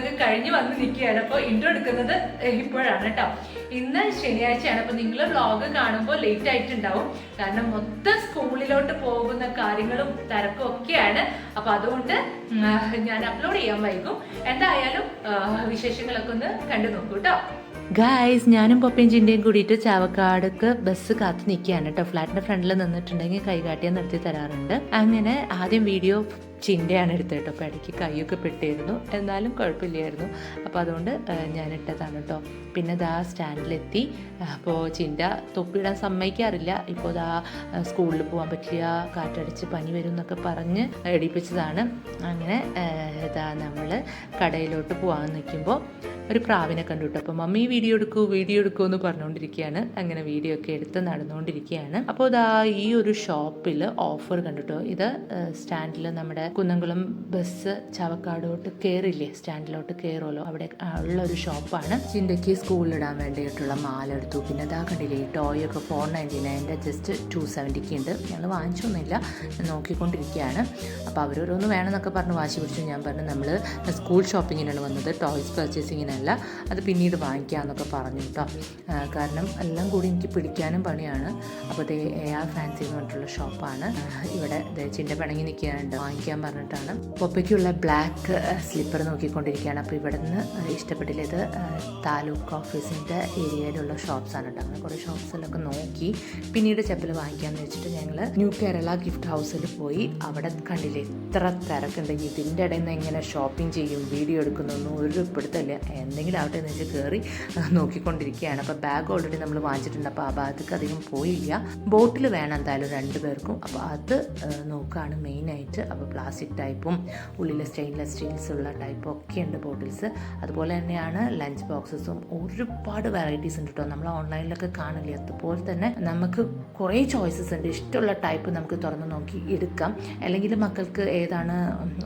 കാര്യങ്ങളൊക്കെ കഴിഞ്ഞ് വന്ന് നിൽക്കുകയാണ്. അപ്പോൾ ഇൻട്രോ എടുക്കുന്നത് ഇപ്പോഴാണ് കേട്ടോ. ഇന്ന് ശനിയാഴ്ചയാണ്. അപ്പോൾ നിങ്ങൾ വ്ളോഗ് കാണുമ്പോൾ ലേറ്റ് ആയിട്ടുണ്ടാവും. കാരണം മൊത്തം സ്കൂളിലോട്ട് പോകുന്ന കാര്യങ്ങളും തിരക്കും ഒക്കെയാണ്. അപ്പോൾ അതുകൊണ്ട് ഞാൻ അപ്ലോഡ് ചെയ്യാൻ വൈകും. എന്തായാലും വിശേഷങ്ങളൊക്കെ ഒന്ന് കണ്ടു നോക്കൂ കേട്ടോ. ഗായ്സ്, ഞാനും പപ്പയും ചിന്തയും കൂടിയിട്ട് ചാവക്കാടക്ക് ബസ് കാത്ത് നിൽക്കുകയാണ് കേട്ടോ. ഫ്ലാറ്റിൻ്റെ ഫ്രണ്ടിൽ നിന്നിട്ടുണ്ടെങ്കിൽ കൈകാട്ടിയാൽ നിർത്തി തരാറുണ്ട്. അങ്ങനെ ആദ്യം വീഡിയോ ചിന്തയാണ് എടുത്തത് കേട്ടോ. അപ്പോൾ ഇടയ്ക്ക് കൈയൊക്കെ പെട്ടിരുന്നു, എന്നാലും കുഴപ്പമില്ലായിരുന്നു. അപ്പോൾ അതുകൊണ്ട് ഞാൻ ഇട്ടതാണ് കേട്ടോ. പിന്നെ ഇതാ സ്റ്റാൻഡിലെത്തി. അപ്പോൾ ചിന്ത തൊപ്പിയിടാൻ സമ്മതിക്കാറില്ല. ഇപ്പോൾ ഇതാ സ്കൂളിൽ പോകാൻ പറ്റില്ല, കാറ്റടിച്ച് പനി വരും എന്നൊക്കെ പറഞ്ഞ് എടിപ്പിച്ചതാണ്. അങ്ങനെ ഇതാ നമ്മൾ കടയിലോട്ട് പോകാൻ നിൽക്കുമ്പോൾ ഒരു പ്രാവിനെ കണ്ടു കേട്ടോ. അപ്പോൾ മമ്മി വീഡിയോ എടുക്കൂ എന്ന് പറഞ്ഞുകൊണ്ടിരിക്കുകയാണ്. അങ്ങനെ വീഡിയോ ഒക്കെ എടുത്ത് നടന്നുകൊണ്ടിരിക്കുകയാണ്. അപ്പോൾ ഇതാ ഈ ഒരു ഷോപ്പിൽ ഓഫർ കണ്ടിട്ടോ. ഇത് സ്റ്റാൻഡിൽ നമ്മുടെ കുന്നംകുളം ബസ് ചാവക്കാടോട്ട് കയറില്ലേ, സ്റ്റാൻഡിലോട്ട് കയറുമല്ലോ, അവിടെ ഉള്ള ഒരു ഷോപ്പാണ്. ചിന്തയ്ക്ക് സ്കൂളിലിടാൻ വേണ്ടിയിട്ടുള്ള മാല എടുത്തു. പിന്നെ ഇതാ കണ്ടില്ലേ ഈ ടോയ് ഒക്കെ 499 ജസ്റ്റ് 270 ഉണ്ട്. ഞങ്ങൾ വാങ്ങിച്ചൊന്നുമില്ല, നോക്കിക്കൊണ്ടിരിക്കുകയാണ്. അപ്പോൾ അവരോരോന്ന് വേണമെന്നൊക്കെ പറഞ്ഞ് വാശി പിടിച്ചു. ഞാൻ പറഞ്ഞു നമ്മൾ സ്കൂൾ ഷോപ്പിങ്ങിനാണ് വന്നത്, ടോയ്സ് പർച്ചേസിങ്ങിനല്ല, അത് പിന്നീട് വാങ്ങിക്കാമെന്നൊക്കെ പറഞ്ഞു കേട്ടോ. കാരണം എല്ലാം കൂടി എനിക്ക് പിടിക്കാനും പണിയാണ്. അപ്പോൾ ദേ AR ഫാൻസി എന്ന് പറഞ്ഞിട്ടുള്ള ഷോപ്പാണ്. ഇവിടെ ചിൻ്റെ പിണങ്ങി നിൽക്കാനുണ്ട്, വാങ്ങിക്കാൻ പറഞ്ഞിട്ടാണ്. പൊപ്പയ്ക്കുള്ള ബ്ലാക്ക് സ്ലിപ്പർ നോക്കിക്കൊണ്ടിരിക്കുകയാണ്. അപ്പോൾ ഇവിടെ നിന്ന് ഇഷ്ടപ്പെട്ടില്ല. ഇത് താലൂക്ക് ഓഫീസിൻ്റെ ഏരിയയിലുള്ള ഷോപ്സാണ് കേട്ടോ. അങ്ങനെ കുറേ ഷോപ്സിലൊക്കെ നോക്കി പിന്നീട് ചെപ്പൽ വാങ്ങിക്കാമെന്ന് വെച്ചിട്ട് ഞങ്ങൾ ന്യൂ കേരള ഗിഫ്റ്റ് ഹൗസിൽ പോയി. അവിടെ കണ്ടില്ലേ എത്ര തിരക്കുണ്ട്. ഇതിൻ്റെ ഇടയിൽ നിന്ന് എങ്ങനെ ഷോപ്പിംഗ് ചെയ്യും, വീഡിയോ എടുക്കുന്നൊന്നും ഒരു പിടുത്തമില്ല. എന്തെങ്കിലും ആവട്ടെ എന്ന് വെച്ച് കയറി നോക്കിക്കൊണ്ടിരിക്കുകയാണ്. അപ്പോൾ ബാഗ് ഓൾറെഡി നമ്മൾ വാങ്ങിച്ചിട്ടുണ്ട്. അപ്പോൾ ആ ഭാഗത്തേക്ക് അധികം പോയില്ല. ബോട്ടിൽ വേണം എന്തായാലും 2 പേർക്കും. അപ്പോൾ അത് നോക്കുകയാണ് മെയിനായിട്ട്. അപ്പോൾ പ്ലാസ്റ്റിക് ടൈപ്പും ഉള്ളിൽ സ്റ്റെയിൻലെസ് സ്റ്റീൽസ് ഉള്ള ടൈപ്പും ഒക്കെ ഉണ്ട് ബോട്ടിൽസ്. അതുപോലെ തന്നെയാണ് ലഞ്ച് ബോക്സസും. ഒരുപാട് വെറൈറ്റീസ് ഉണ്ട് കേട്ടോ. നമ്മൾ ഓൺലൈനിലൊക്കെ കാണില്ലേ, അതുപോലെ തന്നെ നമുക്ക് കുറേ ചോയ്സസ് ഉണ്ട്. ഇഷ്ടമുള്ള ടൈപ്പ് നമുക്ക് തുറന്ന് നോക്കി എടുക്കാം. അല്ലെങ്കിൽ മക്കൾക്ക് ഏതാണ്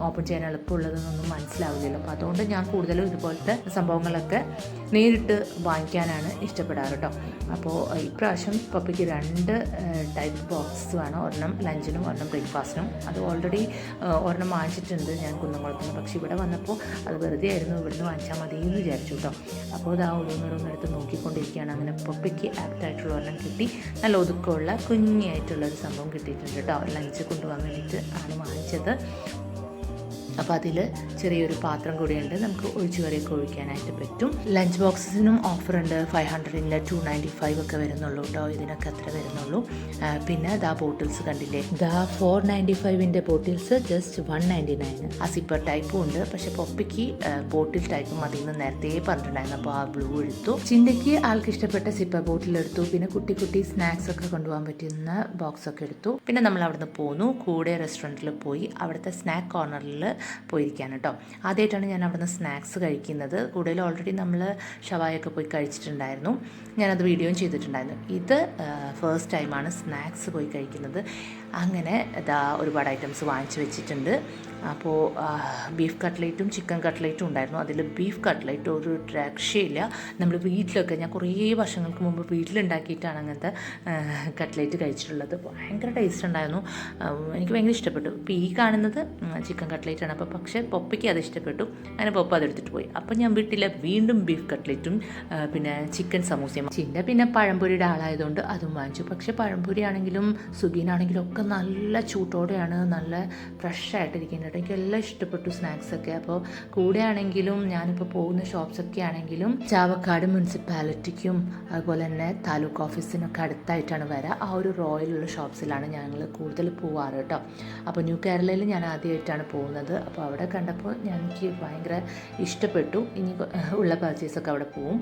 ഓപ്പൺ ചെയ്യാൻ എളുപ്പമുള്ളതെന്നൊന്നും മനസ്സിലാവില്ലല്ലോ. അപ്പോൾ അതുകൊണ്ട് ഞാൻ കൂടുതലും ഇതുപോലത്തെ സംഭവങ്ങളൊക്കെ നേരിട്ട് വാങ്ങിക്കാനാണ് ഇഷ്ടപ്പെടാറ് കേട്ടോ. അപ്പോൾ ഇപ്രാവശ്യം പപ്പയ്ക്ക് 2 ടൈപ്പ് ബോക്സ് വേണം. ഒരെണ്ണം ലഞ്ചിനും ഒരെണ്ണം ബ്രേക്ക്ഫാസ്റ്റിനും. അത് ഓൾറെഡി ഒരെണ്ണം വാങ്ങിച്ചിട്ടുണ്ട് ഞാൻ കുന്നംകുളത്തുനിന്ന്. പക്ഷേ ഇവിടെ വന്നപ്പോൾ അത് വെറുതെ ആയിരുന്നു, ഇവിടുന്ന് വാങ്ങിച്ചാൽ മതി എന്ന് വിചാരിച്ചു കേട്ടോ. അപ്പോൾ അത് ഓരോന്നോരോന്നെടുത്ത് നോക്കിക്കൊണ്ടിരിക്കുകയാണ്. അങ്ങനെ പപ്പയ്ക്ക് ആപ്റ്റായിട്ടുള്ള ഒരെണ്ണം കിട്ടി. നല്ല ഒതുക്കമുള്ള കുഞ്ഞായിട്ടുള്ളൊരു സംഭവം കിട്ടിയിട്ടുണ്ട് കേട്ടോ. ലഞ്ച് കൊണ്ടുപോകാൻ വേണ്ടിയിട്ട് ആണ് വാങ്ങിച്ചത്. അപ്പോൾ അതിൽ ചെറിയൊരു പാത്രം കൂടിയുണ്ട്, നമുക്ക് ഒഴിച്ചു കറിയൊക്കെ ഒഴിക്കാനായിട്ട് പറ്റും. ലഞ്ച് ബോക്സിനും ഓഫറുണ്ട്. 500-ൽ 295 ഒക്കെ വരുന്നുള്ളൂ കേട്ടോ. ഇതിനൊക്കെ അത്ര വരുന്നുള്ളൂ. പിന്നെ ദാ ബോട്ടിൽസ് കണ്ടില്ലേ, ദാ 495 ബോട്ടിൽസ് ജസ്റ്റ് 199. ആ സിപ്പർ ടൈപ്പും ഉണ്ട്. പക്ഷെ പൊപ്പയ്ക്ക് ബോട്ടിൽ ടൈപ്പ് മതി എന്ന് നേരത്തെ പറഞ്ഞിട്ടുണ്ടായിരുന്നു. അപ്പോൾ ആ ബ്ലൂ എടുത്തു. ചിന്തയ്ക്ക് ആൾക്ക് ഇഷ്ടപ്പെട്ട സിപ്പർ ബോട്ടിൽ എടുത്തു. പിന്നെ കുട്ടി സ്നാക്സ് ഒക്കെ കൊണ്ടുപോകാൻ പറ്റുന്ന ബോക്സ് ഒക്കെ എടുത്തു. പിന്നെ നമ്മൾ അവിടുന്ന് പോന്നു. കൂടെ റെസ്റ്റോറൻറ്റിൽ പോയി അവിടുത്തെ സ്നാക്ക് കോർണറിൽ പോയിരിക്കാൻ കേട്ടോ. ആദ്യമായിട്ടാണ് ഞാൻ അവിടുന്ന് സ്നാക്സ് കഴിക്കുന്നത്. കൂടുതൽ ഓൾറെഡി നമ്മൾ ഷവായൊക്കെ പോയി കഴിച്ചിട്ടുണ്ടായിരുന്നു. ഞാനത് വീഡിയോയും ചെയ്തിട്ടുണ്ടായിരുന്നു. ഇത് ഫസ്റ്റ് ടൈമാണ് സ്നാക്സ് പോയി കഴിക്കുന്നത്. അങ്ങനെ ഇതാ ഒരുപാട് ഐറ്റംസ് വാങ്ങിച്ചു വെച്ചിട്ടുണ്ട്. അപ്പോൾ ബീഫ് കട്ട്ലേറ്റും ചിക്കൻ കട്ട്ലേറ്റും ഉണ്ടായിരുന്നു. അതിൽ ബീഫ് കട്ട്ലേറ്റ് ഒരു രക്ഷയില്ല. നമ്മൾ വീട്ടിലൊക്കെ ഞാൻ കുറേ വർഷങ്ങൾക്ക് മുമ്പ് വീട്ടിലുണ്ടാക്കിയിട്ടാണ് അങ്ങനത്തെ കട്ട്ലേറ്റ് കഴിച്ചിട്ടുള്ളത്. ഭയങ്കര ടേസ്റ്റ് ഉണ്ടായിരുന്നു. എനിക്ക് ഭയങ്കര ഇഷ്ടപ്പെട്ടു. ഇപ്പോൾ ഈ കാണുന്നത് ചിക്കൻ കട്ട്ലേറ്റാണ്. അപ്പോൾ പക്ഷേ പൊപ്പയ്ക്ക് അത് ഇഷ്ടപ്പെട്ടു. അങ്ങനെ പൊപ്പ അതെടുത്തിട്ട് പോയി. അപ്പോൾ ഞാൻ വീട്ടിലെ വീണ്ടും ബീഫ് കട്ട്ലേറ്റും പിന്നെ ചിക്കൻ സമൂസയും. പിന്നെ പഴംപൊരിയുടെ ആളായതുകൊണ്ട് അതും വാങ്ങിച്ചു. പക്ഷേ പഴംപൊരി ആണെങ്കിലും സുഗീനാണെങ്കിലും ഒക്കെ നല്ല ചൂട്ടോടെയാണ്, നല്ല ഫ്രഷ് ആയിട്ടിരിക്കുന്നത്. എനിക്കെല്ലാം ഇഷ്ടപ്പെട്ടു സ്നാക്സൊക്കെ. അപ്പോൾ കൂടെ ആണെങ്കിലും ഞാനിപ്പോൾ പോകുന്ന ഷോപ്സൊക്കെ ആണെങ്കിലും ചാവക്കാട് മുനിസിപ്പാലിറ്റിക്കും അതുപോലെ തന്നെ താലൂക്ക് ഓഫീസിനൊക്കെ അടുത്തായിട്ടാണ് വരിക. ആ ഒരു റോയിലുള്ള ഷോപ്സിലാണ് ഞങ്ങൾ കൂടുതൽ പോവാറ് കേട്ടോ. അപ്പോൾ ന്യൂ കേരളയിൽ ഞാൻ ആദ്യമായിട്ടാണ് പോകുന്നത്. അപ്പോൾ അവിടെ കണ്ടപ്പോൾ എനിക്ക് ഭയങ്കര ഇഷ്ടപ്പെട്ടു. ഇനി ഉള്ള പർച്ചേസൊക്കെ അവിടെ പോവും.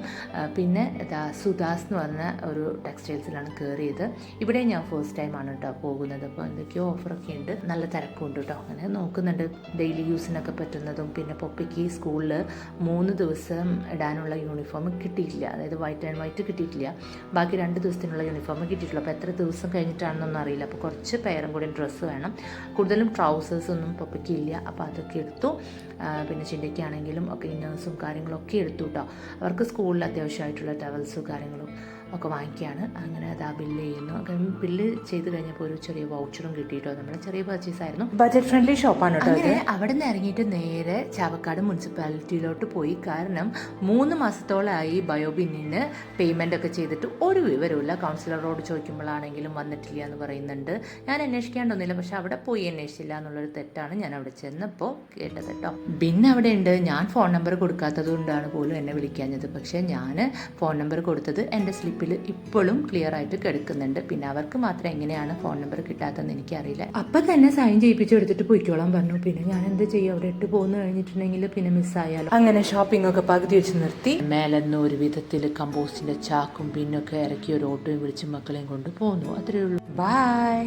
പിന്നെ സുദാസ് എന്ന് പറഞ്ഞ ഒരു ടെക്സ്റ്റൈൽസിലാണ് കയറിയത്. ഇവിടെ ഞാൻ ഫസ്റ്റ് ടൈമാണ് കേട്ടോ പോകുന്നത്. അപ്പോൾ എന്തൊക്കെയോ ഓഫറൊക്കെ ഉണ്ട്, നല്ല തിരക്കുണ്ട് കേട്ടോ. അങ്ങനെ നോക്കുന്നുണ്ട്. ഡെയിലി യൂസിനൊക്കെ പറ്റുന്നതും. പിന്നെ പൊപ്പയ്ക്ക് സ്കൂളിൽ 3 ദിവസം ഇടാനുള്ള യൂണിഫോം കിട്ടിയിട്ടില്ല. അതായത് വൈറ്റ് ആൻഡ് വൈറ്റ് കിട്ടിയിട്ടില്ല. ബാക്കി 2 ദിവസത്തിനുള്ള യൂണിഫോം കിട്ടിയിട്ടുള്ളൂ. അപ്പോൾ എത്ര ദിവസം കഴിഞ്ഞിട്ടാണെന്നൊന്നും അറിയില്ല. അപ്പോൾ കുറച്ച് പേരും കൂടി ഡ്രസ്സ് വേണം. കൂടുതലും ട്രൗസേഴ്സൊന്നും പൊപ്പയ്ക്ക് ഇല്ല. അപ്പോൾ അതൊക്കെ എടുത്തു. പിന്നെ ചിന്തയ്ക്കാണെങ്കിലും ഒക്കെ ഇന്നേഴ്സും കാര്യങ്ങളൊക്കെ എടുത്തു കേട്ടോ. അവർക്ക് സ്കൂളിൽ അത്യാവശ്യമായിട്ടുള്ള ടവൽസും കാര്യങ്ങളും ഒക്കെ വാങ്ങിക്കുകയാണ്. അങ്ങനെ അത് ആ ബില്ല് ചെയ്യുന്നു. ബില്ല് ചെയ്ത് കഴിഞ്ഞപ്പോൾ ഒരു ചെറിയ വൗച്ചറും കിട്ടിയിട്ടോ. നമ്മുടെ ചെറിയ പർച്ചേസ് ആയിരുന്നു. ബജറ്റ് ഫ്രണ്ട്ലി ഷോപ്പാണ് കേട്ടോ. അങ്ങനെ അവിടെ നിന്ന് ഇറങ്ങിയിട്ട് നേരെ ചാവക്കാട് മുനിസിപ്പാലിറ്റിയിലോട്ട് പോയി. കാരണം 3 മാസത്തോളമായി ബയോബിന്നിന് പേയ്മെൻ്റ് ഒക്കെ ചെയ്തിട്ട് ഒരു വിവരമില്ല. കൗൺസിലറോട് ചോദിക്കുമ്പോഴാണെങ്കിലും വന്നിട്ടില്ല എന്ന് പറയുന്നുണ്ട്. ഞാൻ അന്വേഷിക്കാണ്ടൊന്നുമില്ല, പക്ഷെ അവിടെ പോയി അന്വേഷിച്ചില്ല എന്നുള്ളൊരു തെറ്റാണ് ഞാൻ അവിടെ ചെന്നപ്പോൾ കേട്ടത് കേട്ടോ. ബിൻ അവിടെ ഉണ്ട്. ഞാൻ ഫോൺ നമ്പർ കൊടുക്കാത്തത് കൊണ്ടാണ് പോലും എന്നെ വിളിക്കാഞ്ഞത്. പക്ഷേ ഞാൻ ഫോൺ നമ്പർ കൊടുത്തത് എൻ്റെ സ്ലിപ്പിൽ ഇപ്പോഴും ക്ലിയർ ആയിട്ട് കിടക്കുന്നുണ്ട്. പിന്നെ അവർക്ക് മാത്രം എങ്ങനെയാണ് ഫോൺ നമ്പർ കിട്ടാത്തതെന്ന് എനിക്കറിയില്ല. അപ്പം തന്നെ സൈൻ ചെയ്യിപ്പിച്ച് എടുത്തിട്ട് പോയിക്കോളാൻ പറഞ്ഞു. പിന്നെ ഞാൻ എന്താ ചെയ്യുക, അവിടെ ഇട്ട് പോകുന്നു കഴിഞ്ഞിട്ടുണ്ടെങ്കിൽ പിന്നെ മിസ്സായാലോ. അങ്ങനെ ഷോപ്പിംഗ് ഒക്കെ പകുതി വെച്ച് നിർത്തി. മേലെന്ന് ഒരു വിധത്തിൽ കമ്പോസ്റ്റിൻ്റെ ചാക്കും പിന്നൊക്കെ ഇറക്കി ഒരു ഓട്ടോയും വിളിച്ച് മക്കളെയും കൊണ്ട് പോന്നു. അത്രയേ ഉള്ളൂ. ബൈ.